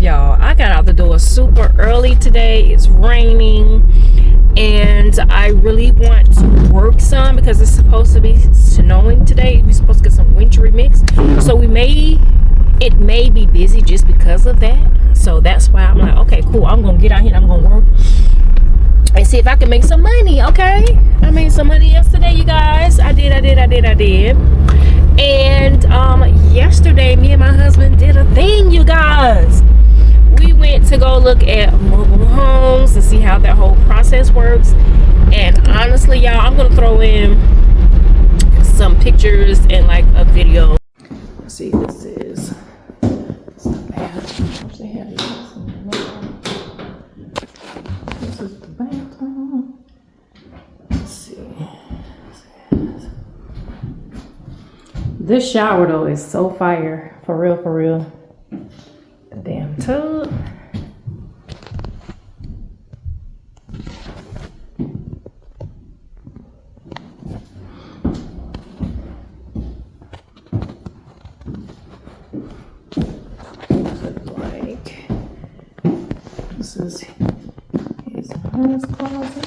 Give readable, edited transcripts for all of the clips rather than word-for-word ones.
Y'all, I got out the door super early today. It's raining and I really want to work some because it's supposed to be snowing today. We're supposed to get some wintry mix, so it may be busy just because of that. So that's why I'm like, okay, cool, I'm gonna get out here and I'm gonna work and see if I can make some money. Okay, I made some money yesterday, you guys. I did. And yesterday me and my husband did a thing, you guys. We went to go look at mobile homes and see how that whole process works. And honestly, y'all, I'm gonna throw in some pictures and like a video. Let's see, this is, it's not bad. They have this is the bathroom. Let's see. This shower though is so fire, for real. A damn tub. This is his closet.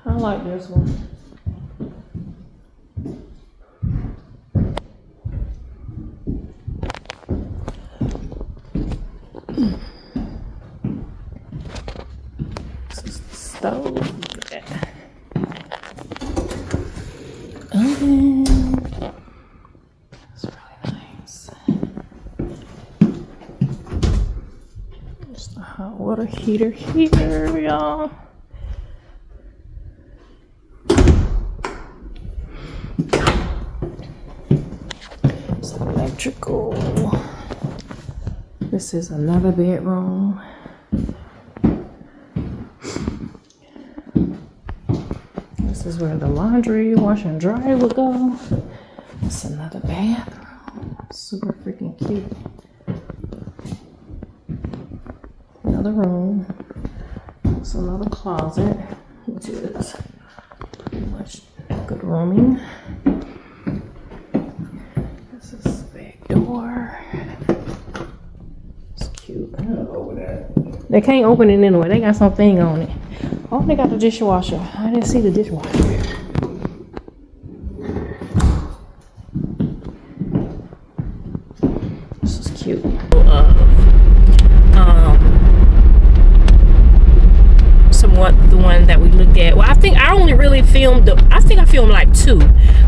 I like this one. This is the stove. Oven. It's really nice. Just a hot water heater here, y'all. Electrical. This is another bedroom. This is where the laundry, wash and dry would go. It's another bathroom. Super freaking cute. Another room. It's another closet, which is pretty much good rooming. Door. It's cute. They can't open it anyway. They got something on it. Oh, they got the dishwasher. I didn't see the dishwasher. This is cute. Somewhat the one that we looked at. Well, I think I only really filmed I filmed like 2,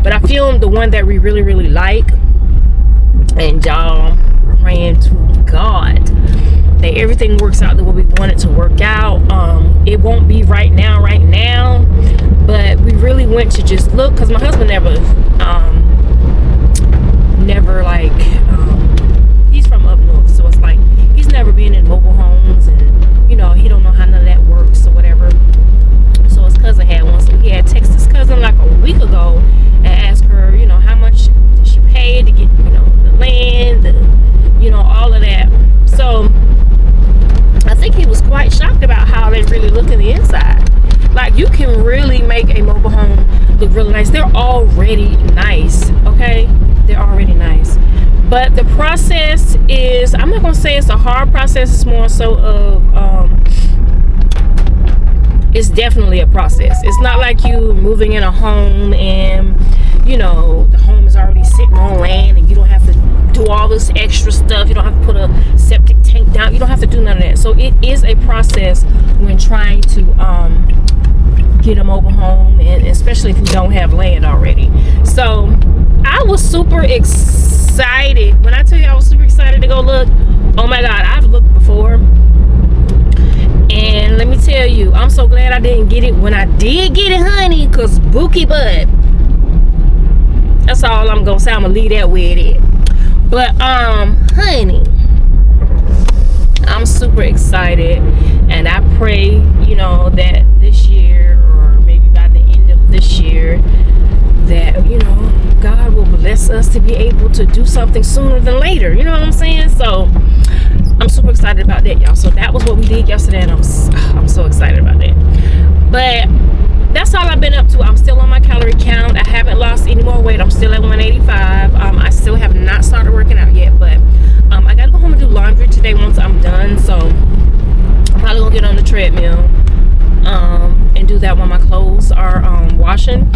but I filmed the one that we really like. And y'all, praying to God that everything works out the way we want it to work out. It won't be right now, but we really went to just look, because my husband never like, he's from up north, so it's like he's never been in mobile homes, and you know, he don't know how none of that works or whatever. So his cousin had one, so he had texted his cousin like a week ago and asked her, you know, how much did she pay to get, you know, land, you know, all of that. So I think he was quite shocked about how they really look in the inside. Like, you can really make a mobile home look really nice. They're already nice, okay? They're already nice. But the process is, I'm not gonna say it's a hard process. It's more so of it's definitely a process. It's not like you moving in a home and, you know, the home is already sitting on land and you don't have to do all this extra stuff. You don't have to put a septic tank down. You don't have to do none of that. So it is a process when trying to get a mobile home, and especially if you don't have land already. So I was super excited. When I tell you I was super excited to go look, oh my God, I've looked before. And let me tell you, I'm so glad I didn't get it when I did get it, honey, because bookie butt. That's all I'm gonna say. I'm gonna leave that with it. But honey, I'm super excited, and I pray, you know, that this year, or maybe by the end of this year, that, you know, God will bless manifest us to be able to do something sooner than later. You know what I'm saying? So I'm super excited about that, y'all. So that was what we did yesterday, and I'm so excited about that. But that's all I've been up to. I'm still on my calorie count. I haven't lost any more weight. I'm still at 185. I still have not started working out yet, but I gotta go home and do laundry today once I'm done. So I'm probably gonna get on the treadmill and do that when my clothes are washing.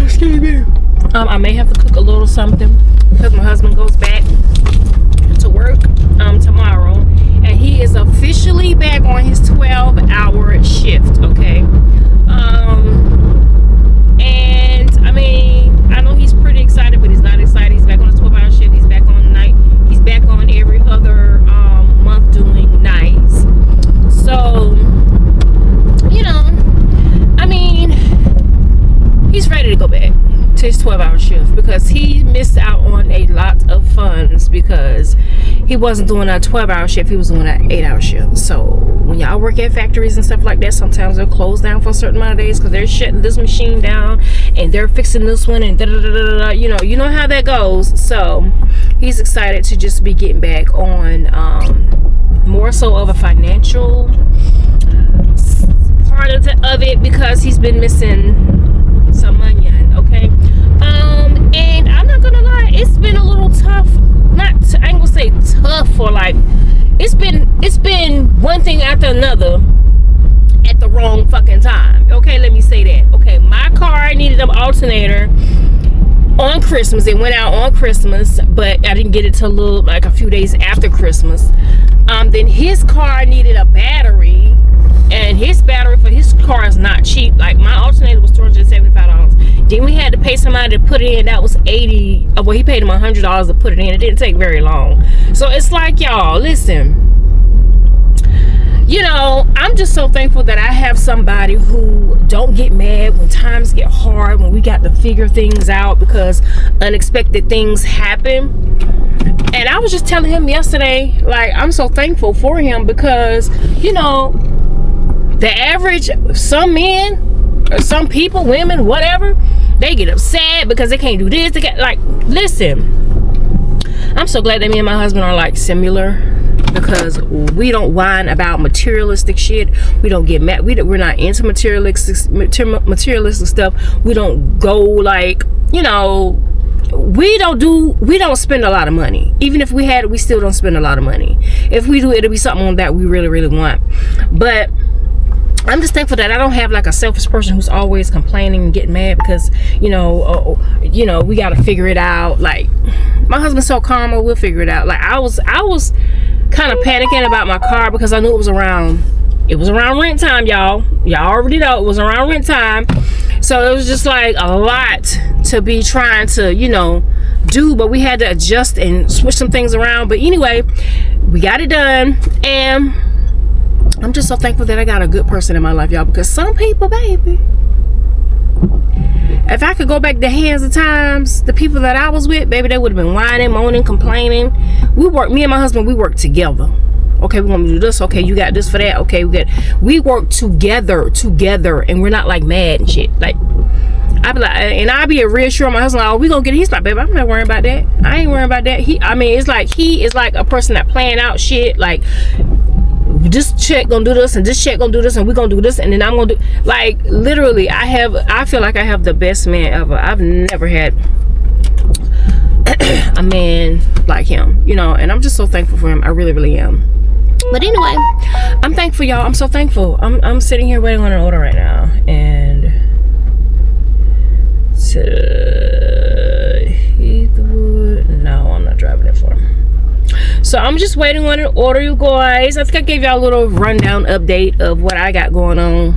Excuse me. I may have to cook a little something because my husband goes back to work tomorrow, and he is officially back on his 12-hour shift. Okay. And I mean, I know he's pretty excited, but he's not excited. He's back on his 12-hour shift. He's back on the night. He's back on every other month doing nights. So, you know, I mean, he's ready to go back to his 12-hour shift because he missed out on a lot of funds because he wasn't doing a 12-hour shift. He was doing an 8-hour shift. So when y'all work at factories and stuff like that, sometimes they'll close down for a certain amount of days because they're shutting this machine down and they're fixing this one and da-da-da-da-da. You know how that goes. So he's excited to just be getting back on more so of a financial part of it because he's been missing some money. Okay. And I'm not gonna lie, it's been a little tough. I ain't gonna say tough for like, it's been one thing after another at the wrong fucking time. Okay, let me say that. Okay, my car needed an alternator on Christmas. It went out on Christmas, but I didn't get it till like a few days after Christmas. Then his car needed a battery, and his battery for his car is not cheap. Like my alternator was $275. Then we had to pay somebody to put it in. That was $80. Well, he paid him $100 to put it in. It didn't take very long. So it's like, y'all, listen. You know, I'm just so thankful that I have somebody who don't get mad when times get hard, when we got to figure things out because unexpected things happen. And I was just telling him yesterday, like, I'm so thankful for him because, you know, the average, some men or some people, women, whatever, they get upset because they can't do this. They get like, listen, I'm so glad that me and my husband are like similar because we don't whine about materialistic shit. We don't get mad. We're not into materialistic stuff. We don't go like, you know, we don't spend a lot of money. Even if we had it, we still don't spend a lot of money. If we do, it'll be something that we really, really want. But I'm just thankful that I don't have like a selfish person who's always complaining and getting mad because, you know, we got to figure it out. Like, my husband's so calm, we'll figure it out. Like, I was kind of panicking about my car because I knew it was around rent time, y'all. Y'all already know it was around rent time. So it was just like a lot to be trying to, you know, do, but we had to adjust and switch some things around. But anyway, we got it done, and I'm just so thankful that I got a good person in my life, y'all, because some people, baby, if I could go back the hands of times, the people that I was with, baby, they would have been whining, moaning, complaining. Me and my husband, we work together. Okay, we're gonna do this. Okay, you got this for that. Okay, we work together, and we're not like mad and shit. Like, I be like, and I be reassuring my husband, like, oh, we gonna get it. He's like, baby, I'm not worrying about that. I ain't worrying about that. It's like he is like a person that plan out shit. Like, this check gonna do this, and this check gonna do this, and we gonna do this, and then I'm gonna do, like, literally, I feel like I have the best man ever. I've never had a man like him, you know, and I'm just so thankful for him. I really, really am. But anyway, I'm thankful, y'all. I'm so thankful. I'm sitting here waiting on an order right now, and no, I'm not driving it for him. So I'm just waiting on an order, you guys. I think I gave y'all a little rundown update of what I got going on.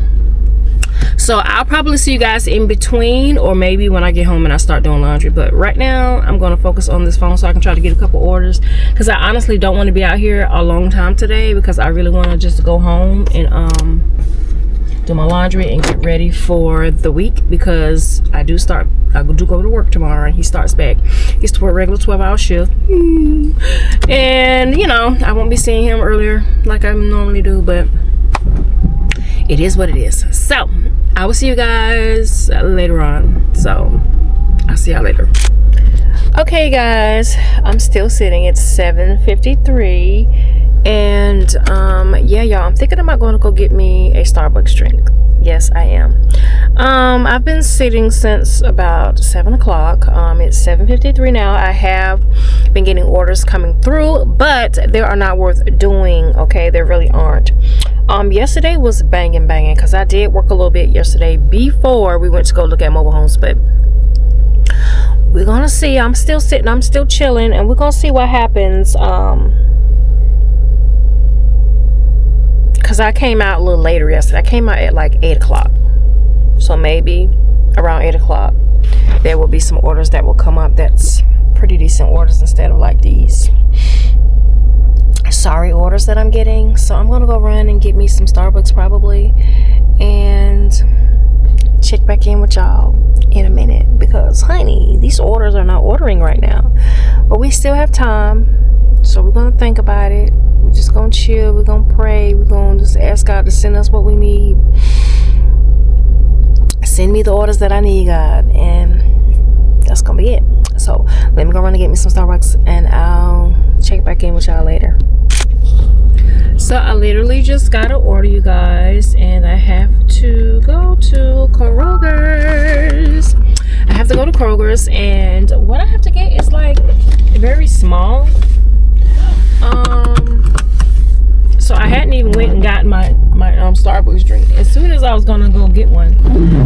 So I'll probably see you guys in between, or maybe when I get home and I start doing laundry. But right now, I'm going to focus on this phone so I can try to get a couple orders, because I honestly don't want to be out here a long time today, because I really want to just go home and do my laundry and get ready for the week, because I do go to work tomorrow, and he starts back. He's to a regular 12-hour shift, and you know, I won't be seeing him earlier like I normally do, but it is what it is. So I will see you guys later on. So see y'all later. Okay guys, I'm still sitting. It's 7:53, and yeah y'all, I'm thinking about going to go get me a Starbucks drink. Yes, I am. I've been sitting since about 7 o'clock. It's 7:53 now. I have been getting orders coming through, but they are not worth doing. Okay, they really aren't. Yesterday was banging because I did work a little bit yesterday before we went to go look at mobile homes, but we're gonna see. I'm still sitting, I'm still chilling, and we're gonna see what happens. Because I came out a little later yesterday. I came out at like 8 o'clock. So maybe around 8 o'clock, there will be some orders that will come up that's pretty decent orders instead of like these sorry orders that I'm getting. So I'm gonna go run and get me some Starbucks probably, and check back in with y'all in a minute, because honey, these orders are not ordering right now, but we still have time, so we're gonna think about it. We're just gonna chill, we're gonna pray, we're gonna just ask God to send us what we need. Send me the orders that I need, God, and that's gonna be it. So let me go run and get me some Starbucks, and I'll check back in with y'all later. So I literally just got an order, you guys, and I have to go to Kroger's. I have to go to Kroger's, and what I have to get is like very small. So I hadn't even went and gotten my Starbucks drink. As soon as I was gonna go get one,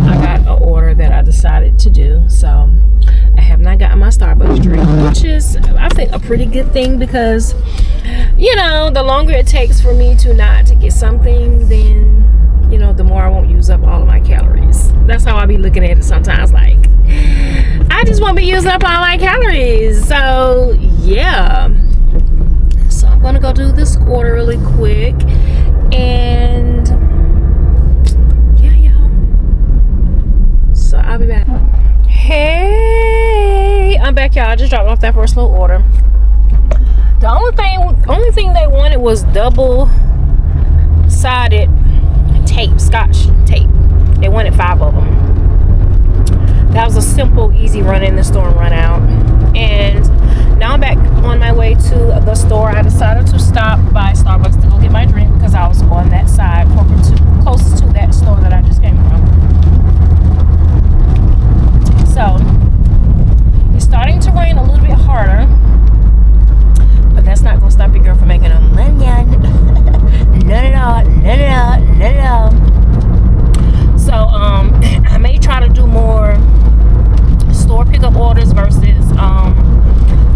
I got an order that I decided to do. So I have not gotten my Starbucks drink, which is, I think, a pretty good thing, because you know, the longer it takes for me to not to get something, then you know, the more I won't use up all of my calories. That's how I be looking at it sometimes, like I just won't be using up all my calories. So yeah, so I'm gonna go do this order really quick, and yeah y'all, so I'll be back. Hey, I'm back y'all. I just dropped off that first little order. The only thing they wanted was double-sided tape, scotch tape. They wanted 5 of them. That was a simple, easy run in the store and run out. And now I'm back on my way to the store. I decided to stop by Starbucks to go get my drink, because I was on that side, closest to that store that I just came from. So it's starting to rain a little bit harder, but that's not gonna stop your girl from making a money. None at all. So I may try to do more store pickup orders versus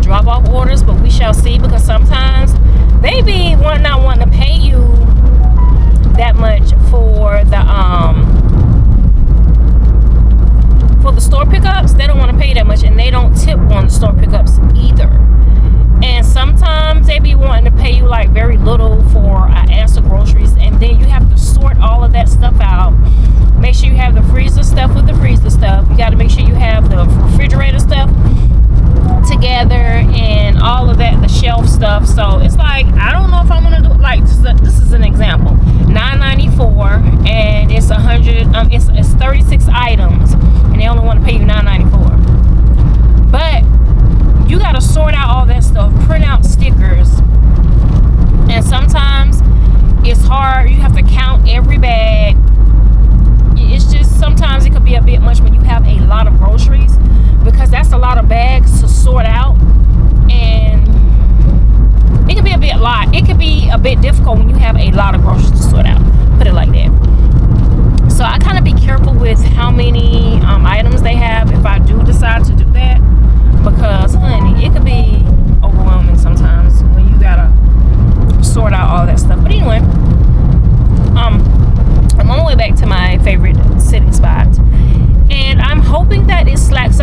drop off orders, but we shall see, because sometimes they be not wanting to pay you that much for the store pickups. They don't want to pay that much, and they don't tip on the store pickups either. And sometimes they be wanting to pay you like very little for an ounce of groceries, and then you have to sort all of that stuff out. Make sure you have the freezer stuff with the freezer stuff. You got to make sure you have the refrigerator stuff together, and all of that, the shelf stuff. So it's like, I don't know if I'm gonna do it. Like this is an example. $9.94, and it's 100. It's 36 items, and they only want to pay you $9.94. But you got to sort out all that stuff, print out stickers, and sometimes it's hard. You have to count every bag. It's just, sometimes it could be a bit much when you have a lot of groceries, because that's a lot of bags to sort out, and it can be a bit lot. It could be a bit difficult when you have a lot of groceries to sort out. Put it like that. So I kind of be careful with how many items they have if I do decide to do that, because honey, it could be overwhelming sometimes when you gotta sort out all that stuff. But anyway, I'm on my way back to my favorite sitting spot, and I'm hoping that it slacks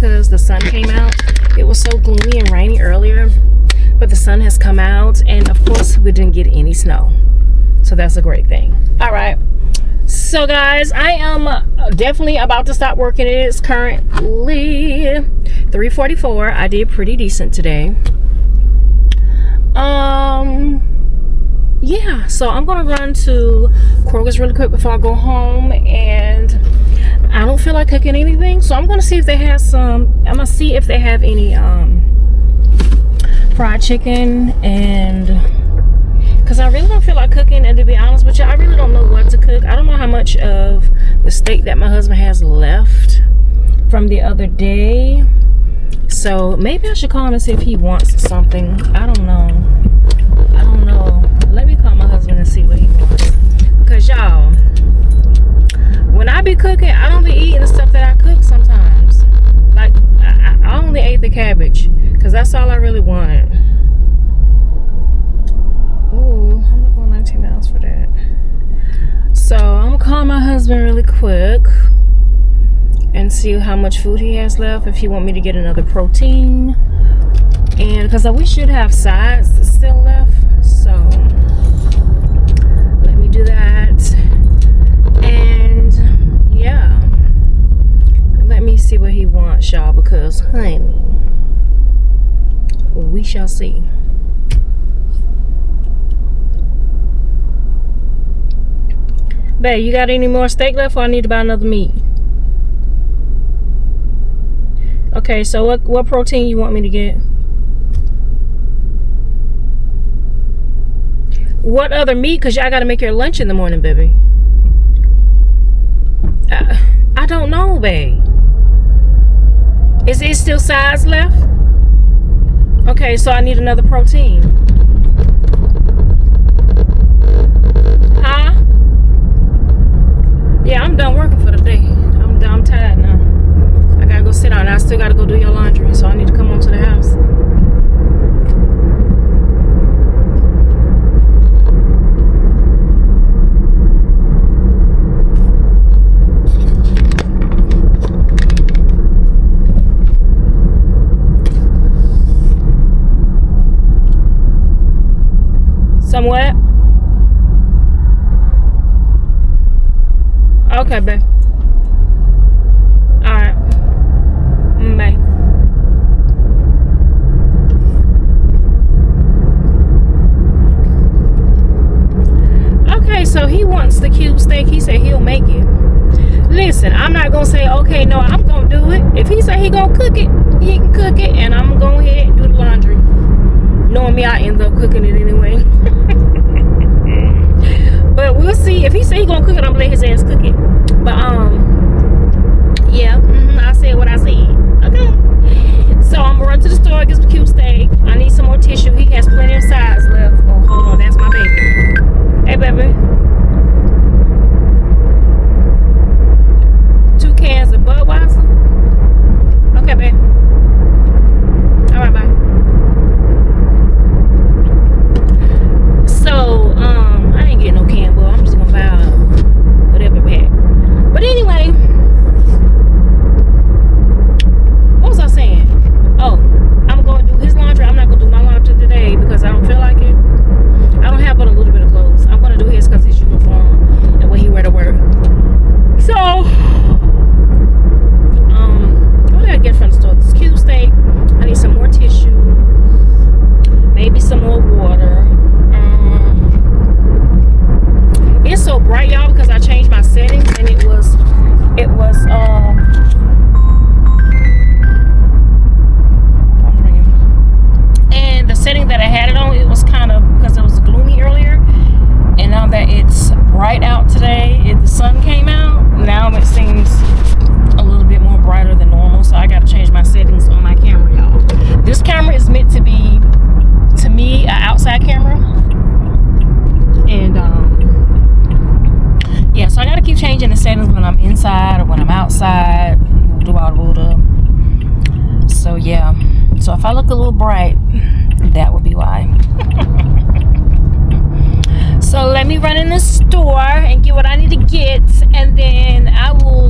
because the sun came out. It was so gloomy and rainy earlier, but the sun has come out, and of course we didn't get any snow, so that's a great thing. All right, so guys, I am definitely about to stop working. It is currently 3:44. I did pretty decent today. Yeah, so I'm gonna run to Kroger's really quick before I go home, and I don't feel like cooking anything, so I'm gonna see if they have any fried chicken, and because I really don't feel like cooking, and to be honest with you, I really don't know what to cook. I don't know how much of the steak that my husband has left from the other day, so maybe I should call him and see if he wants something. I don't know. Let me call my husband and see what he wants, because y'all, when I be cooking, I don't be eating the stuff that I cook sometimes. Like, I only ate the cabbage because that's all I really wanted. Ooh, I'm not going 19 miles for that. So I'm gonna call my husband really quick and see how much food he has left, if he want me to get another protein, and because we should have sides still left, so let me do that. And yeah, let me see what he wants, y'all, because honey, we shall see. Babe, you got any more steak left, or I need to buy another meat? Okay, so what protein you want me to get? What other meat? Because y'all got to make your lunch in the morning, baby. I don't know, babe. Is it still sides left? Okay, so I need another protein. Huh? Yeah, I'm done working for the day. I'm tired now. I gotta go sit down. I still gotta go do your laundry, so I need to come on to the house. Somewhat? Okay, babe. Alright. Bye. Okay, so he wants the cube steak. He said he'll make it. Listen, I'm not gonna say, okay, no, I'm gonna do it. If he say he gonna cook it, he can cook it, and I'm gonna go ahead and do the laundry. Knowing me, I end up cooking it anyway. But we'll see. If he say he gonna cook it, I'm gonna let his ass cook it. But yeah, I said what I said. Okay. So I'm gonna run to the store, get some cube steak. I need some more tissue. He has plenty of sides left. Oh, hold on, that's my baby. Hey, baby. 2 cans of Budweiser. Okay, babe. All right, bye. So, I ain't getting no can, but I'm just gonna buy whatever pack. But anyway, what was I saying? Oh, I'm gonna do his laundry. I'm not gonna do my laundry today because I don't feel like it. I don't have but a little bit of clothes. I'm gonna do his because his uniform and what he wear to work. So, what did I get from the store? This cube steak. I need some more tissue. Maybe some more water. It's so bright, y'all, because I changed my settings, and it was and the setting that I had it on, it was kind of, because it was gloomy earlier, and now that it's bright out today, the sun came out, now it seems a little bit more brighter than normal, so I got to change my settings on my camera, y'all. This camera is meant to be, to me, an outside camera, and yeah, so I gotta keep changing the settings when I'm inside or when I'm outside. So yeah, so if I look a little bright, that would be why. So let me run in the store and get what I need to get, and then I will